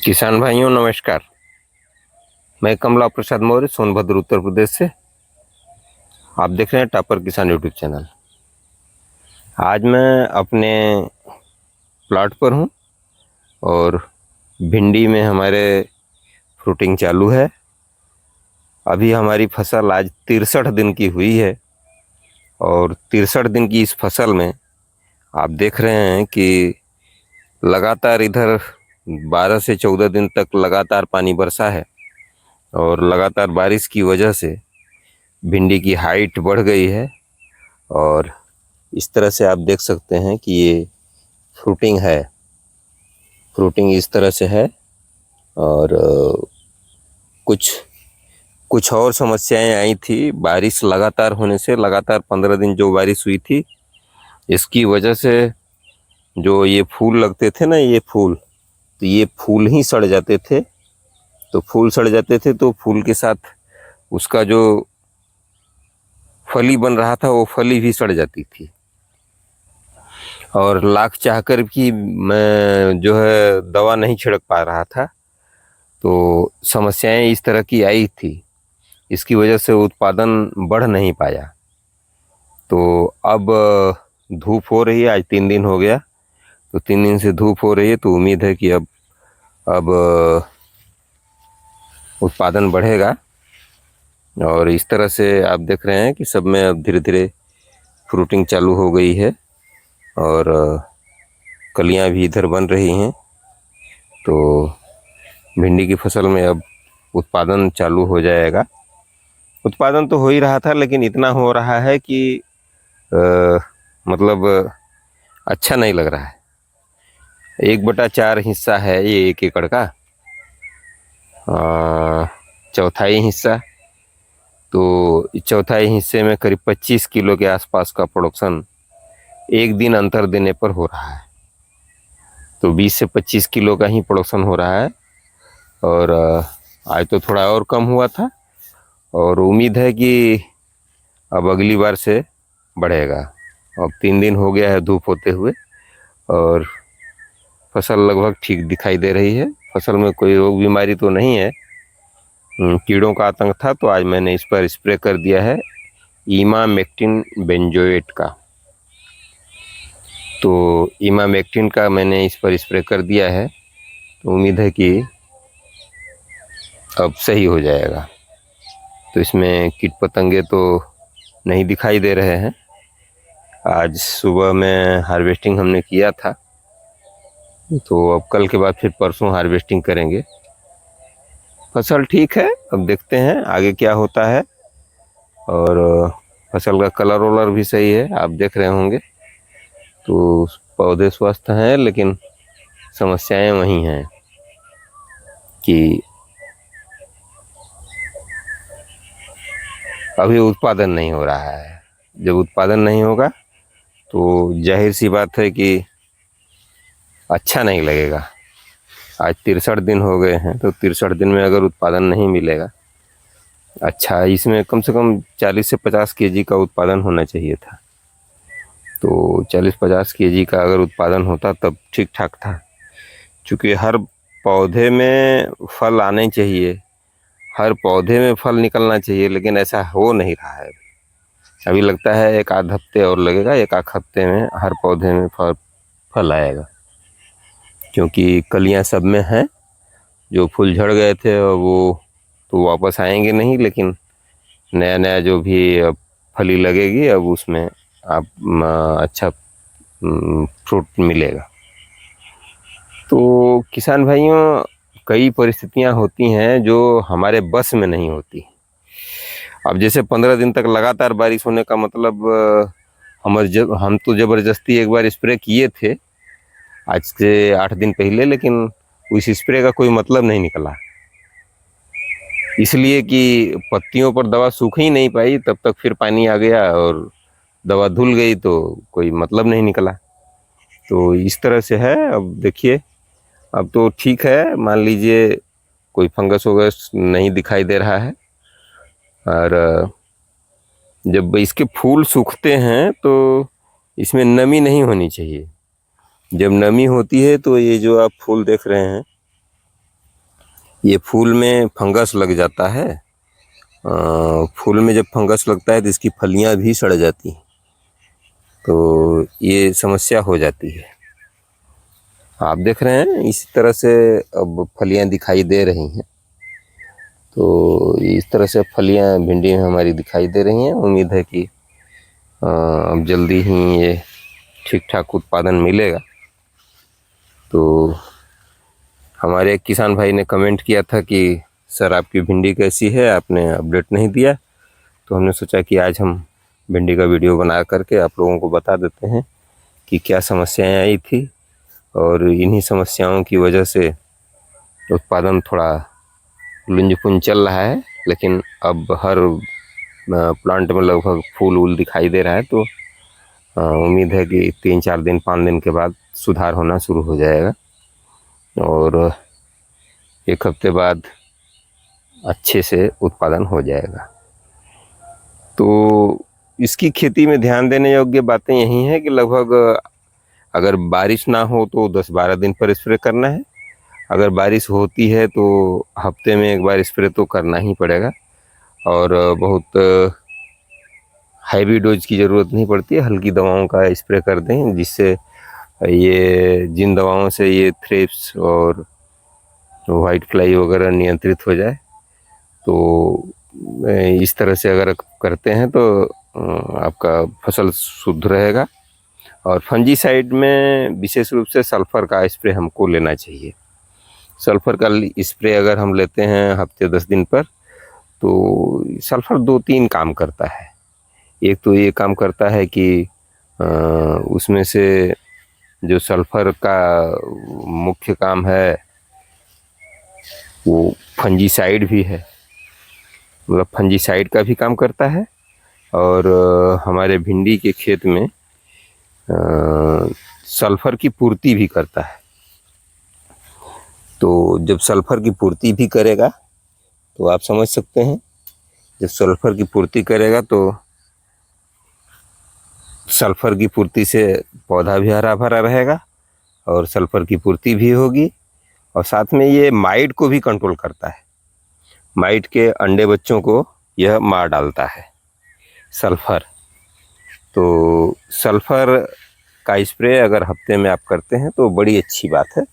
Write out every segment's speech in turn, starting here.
किसान भाइयों नमस्कार। मैं कमला प्रसाद मौर्य सोनभद्र उत्तर प्रदेश से। आप देख रहे हैं टॉपर किसान यूट्यूब चैनल। आज मैं अपने प्लॉट पर हूं और भिंडी में हमारे फ्रूटिंग चालू है। अभी हमारी फसल आज 63 दिन की हुई है और 63 दिन की इस फसल में आप देख रहे हैं कि लगातार इधर 12 से 14 दिन तक लगातार पानी बरसा है और लगातार बारिश की वजह से भिंडी की हाइट बढ़ गई है। और इस तरह से आप देख सकते हैं कि ये फ्रूटिंग है, फ्रूटिंग इस तरह से है। और कुछ कुछ और समस्याएं आई थी बारिश लगातार होने से। लगातार 15 दिन जो बारिश हुई थी इसकी वजह से जो ये फूल लगते थे ना, ये फूल, तो ये फूल ही सड़ जाते थे। तो फूल सड़ जाते थे तो फूल के साथ उसका जो फली बन रहा था वो फली भी सड़ जाती थी। और लाख चाहकर भी मैं जो है दवा नहीं छिड़क पा रहा था। तो समस्याएं इस तरह की आई थी, इसकी वजह से उत्पादन बढ़ नहीं पाया। तो अब धूप हो रही है, आज 3 दिन हो गया, तो 3 दिन से धूप हो रही है, तो उम्मीद है कि अब उत्पादन बढ़ेगा। और इस तरह से आप देख रहे हैं कि सब में अब धीरे धीरे फ्रूटिंग चालू हो गई है और कलियां भी इधर बन रही हैं। तो भिंडी की फसल में अब उत्पादन चालू हो जाएगा। उत्पादन तो हो ही रहा था लेकिन इतना हो रहा है कि मतलब अच्छा नहीं लग रहा है। 1/4 हिस्सा है ये 1 एकड़ का, चौथाई हिस्सा। तो चौथाई हिस्से में करीब 25 किलो के आसपास का प्रोडक्शन एक दिन अंतर देने पर हो रहा है। तो 20 से 25 किलो का ही प्रोडक्शन हो रहा है। और आज तो थोड़ा और कम हुआ था और उम्मीद है कि अब अगली बार से बढ़ेगा। अब 3 दिन हो गया है धूप होते हुए और फसल लगभग ठीक दिखाई दे रही है। फसल में कोई रोग बीमारी तो नहीं है। कीड़ों का आतंक था तो आज मैंने इस पर स्प्रे कर दिया है इमामेक्टिन बेंजोएट का। तो इमामेक्टिन का मैंने इस पर स्प्रे कर दिया है, तो उम्मीद है कि अब सही हो जाएगा। तो इसमें कीट पतंगे तो नहीं दिखाई दे रहे हैं। आज सुबह में हार्वेस्टिंग हमने किया था, तो अब कल के बाद फिर परसों हार्वेस्टिंग करेंगे। फसल ठीक है, अब देखते हैं आगे क्या होता है। और फसल का कलर वलर भी सही है, आप देख रहे होंगे। तो पौधे स्वस्थ हैं लेकिन समस्याएं वही हैं कि अभी उत्पादन नहीं हो रहा है। जब उत्पादन नहीं होगा तो जाहिर सी बात है कि अच्छा नहीं लगेगा। आज 63 दिन हो गए हैं, तो 63 दिन में अगर उत्पादन नहीं मिलेगा अच्छा, इसमें कम से कम 40 से 50 केजी का उत्पादन होना चाहिए था। तो 40-50 केजी का अगर उत्पादन होता तब ठीक ठाक था। चूँकि हर पौधे में फल आने चाहिए, हर पौधे में फल निकलना चाहिए, लेकिन ऐसा हो नहीं रहा है। अभी लगता है 1 आध हफ्ते और लगेगा, 1 आध हफ्ते में हर पौधे में फल आएगा। क्योंकि कलियां सब में हैं, जो फूल झड़ गए थे वो तो वापस आएंगे नहीं, लेकिन नया नया जो भी अब फली लगेगी अब उसमें आप अच्छा फ्रूट मिलेगा। तो किसान भाइयों, कई परिस्थितियां होती हैं जो हमारे बस में नहीं होती। अब जैसे 15 दिन तक लगातार बारिश होने का मतलब हम तो ज़बरदस्ती एक बार स्प्रे किए थे आज से 8 दिन पहले, लेकिन उस स्प्रे का कोई मतलब नहीं निकला, इसलिए कि पत्तियों पर दवा सूख ही नहीं पाई। तब तक फिर पानी आ गया और दवा धुल गई, तो कोई मतलब नहीं निकला। तो इस तरह से है। अब देखिए, अब तो ठीक है, मान लीजिए कोई फंगस वगस नहीं दिखाई दे रहा है। और जब इसके फूल सूखते हैं तो इसमें नमी नहीं होनी चाहिए। जब नमी होती है तो ये जो आप फूल देख रहे हैं ये फूल में फंगस लग जाता है। फूल में जब फंगस लगता है तो इसकी फलियां भी सड़ जाती हैं, तो ये समस्या हो जाती है। आप देख रहे हैं इस तरह से अब फलियां दिखाई दे रही हैं। तो इस तरह से फलियां भिंडी में हमारी दिखाई दे रही हैं। उम्मीद है कि अब जल्दी ही ये ठीक ठाक उत्पादन मिलेगा। तो हमारे एक किसान भाई ने कमेंट किया था कि सर आपकी भिंडी कैसी है, आपने अपडेट नहीं दिया। तो हमने सोचा कि आज हम भिंडी का वीडियो बना करके आप लोगों को बता देते हैं कि क्या समस्याएं आई थी, और इन्हीं समस्याओं की वजह से उत्पादन थोड़ा लुंज-पुंज चल रहा है। लेकिन अब हर प्लांट में लगभग फूल वूल दिखाई दे रहा है। तो उम्मीद है कि 3-4 दिन 5 दिन के बाद सुधार होना शुरू हो जाएगा, और 1 हफ्ते बाद अच्छे से उत्पादन हो जाएगा। तो इसकी खेती में ध्यान देने योग्य बातें यही हैं कि लगभग अगर बारिश ना हो तो 10-12 दिन पर स्प्रे करना है। अगर बारिश होती है तो हफ्ते में 1 बार स्प्रे तो करना ही पड़ेगा, और बहुत हैवी डोज की ज़रूरत नहीं पड़ती है। हल्की दवाओं का स्प्रे कर दें, जिससे ये जिन दवाओं से ये थ्रिप्स और वाइट फ्लाई वगैरह नियंत्रित हो जाए। तो इस तरह से अगर करते हैं तो आपका फसल शुद्ध रहेगा। और फंजीसाइड में विशेष रूप से सल्फ़र का स्प्रे हमको लेना चाहिए। सल्फ़र का स्प्रे अगर हम लेते हैं हफ्ते 10 दिन पर, तो सल्फ़र 2-3 काम करता है। एक तो ये काम करता है कि उसमें से जो सल्फ़र का मुख्य काम है वो फंजीसाइड भी है, मतलब फंजीसाइड का भी काम करता है। और हमारे भिंडी के खेत में सल्फ़र की पूर्ति भी करता है। तो जब सल्फ़र की पूर्ति भी करेगा तो आप समझ सकते हैं, जब सल्फ़र की पूर्ति करेगा तो सल्फ़र की पूर्ति से पौधा भी हरा भरा रहेगा, और सल्फ़र की पूर्ति भी होगी। और साथ में ये माइट को भी कंट्रोल करता है। माइट के अंडे बच्चों को यह मार डालता है सल्फ़र। तो सल्फ़र का स्प्रे अगर हफ्ते में आप करते हैं तो बड़ी अच्छी बात है,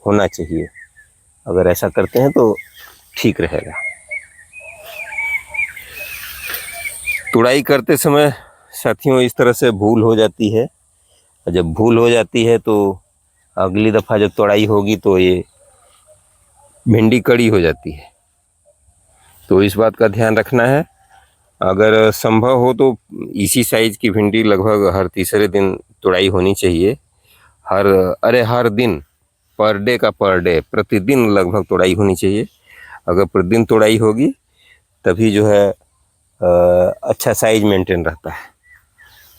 होना चाहिए। अगर ऐसा करते हैं तो ठीक रहेगा। तुड़ाई करते समय साथियों इस तरह से भूल हो जाती है, और जब भूल हो जाती है तो अगली दफ़ा जब तुड़ाई होगी तो ये भिंडी कड़ी हो जाती है। तो इस बात का ध्यान रखना है। अगर संभव हो तो इसी साइज़ की भिंडी लगभग हर तीसरे दिन तुड़ाई होनी चाहिए। हर दिन पर डे का पर डे प्रतिदिन लगभग तुड़ाई होनी चाहिए। अगर प्रतिदिन तुड़ाई होगी तभी जो है अच्छा साइज मेंटेन रहता है।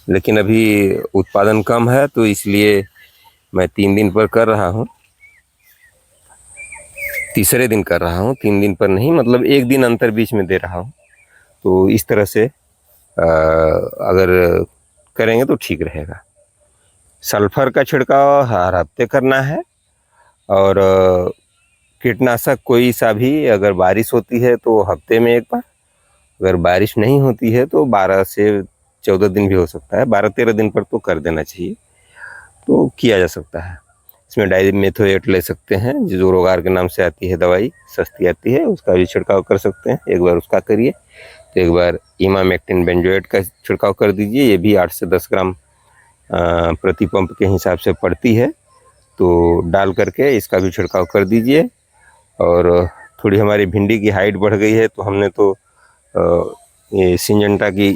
लेकिन अभी उत्पादन कम है तो इसलिए मैं 3 दिन पर कर रहा हूँ, तीसरे दिन कर रहा हूँ, 3 दिन पर नहीं, मतलब 1 दिन अंतर बीच में दे रहा हूँ। तो इस तरह से अगर करेंगे तो ठीक रहेगा। सल्फ़र का छिड़काव हर हफ्ते करना है, और कीटनाशक कोई सा भी अगर बारिश होती है तो हफ्ते में 1 बार, अगर बारिश नहीं होती है तो 12 से 14 दिन भी हो सकता है, 12-13 दिन पर तो कर देना चाहिए। तो किया जा सकता है। इसमें डाइमेथोएट ले सकते हैं, जो रोगार के नाम से आती है दवाई, सस्ती आती है, उसका भी छिड़काव कर सकते हैं। 1 बार उसका करिए, तो 1 बार इमामेक्टिन बेंजोएट का छिड़काव कर दीजिए। ये भी 8 से 10 ग्राम प्रति पंप के हिसाब से पड़ती है, तो डाल करके इसका भी छिड़काव कर दीजिए। और थोड़ी हमारी भिंडी की हाइट बढ़ गई है तो हमने तो ये सिंजेंटा की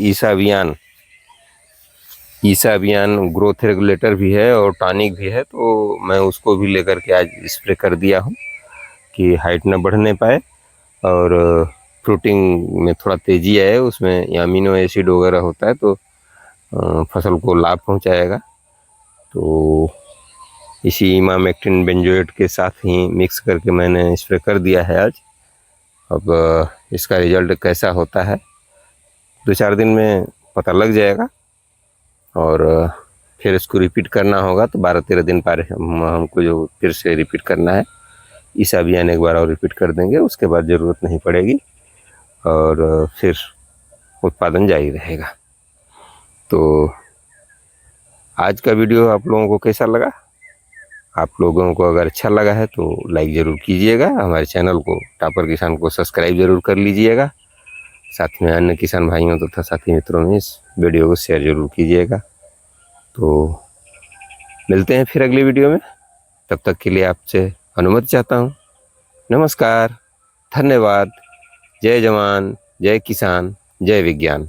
ईसा अभियान ग्रोथ रेगुलेटर भी है और टॉनिक भी है, तो मैं उसको भी लेकर के आज स्प्रे कर दिया हूँ कि हाइट न बढ़ने पाए, और फ्रूटिंग में थोड़ा तेज़ी आए। उसमें अमीनो एसिड वगैरह होता है तो फसल को लाभ पहुँचाएगा। तो इसी इमामेक्टिन बेंजोएट के साथ ही मिक्स करके मैंने स्प्रे कर दिया है आज। अब इसका रिजल्ट कैसा होता है 2-4 दिन में पता लग जाएगा, और फिर इसको रिपीट करना होगा। तो 12-13 दिन पर हमको जो फिर से रिपीट करना है, इस अभियान एक बार और रिपीट कर देंगे, उसके बाद ज़रूरत नहीं पड़ेगी और फिर उत्पादन जारी रहेगा। तो आज का वीडियो आप लोगों को कैसा लगा? आप लोगों को अगर अच्छा लगा है तो लाइक ज़रूर कीजिएगा, हमारे चैनल को टापर किसान को सब्सक्राइब ज़रूर कर लीजिएगा, साथ में अन्य किसान भाइयों तथा साथी मित्रों में इस वीडियो को शेयर ज़रूर कीजिएगा। तो मिलते हैं फिर अगली वीडियो में, तब तक के लिए आपसे अनुमति चाहता हूँ। नमस्कार, धन्यवाद, जय जवान, जय किसान, जय विज्ञान।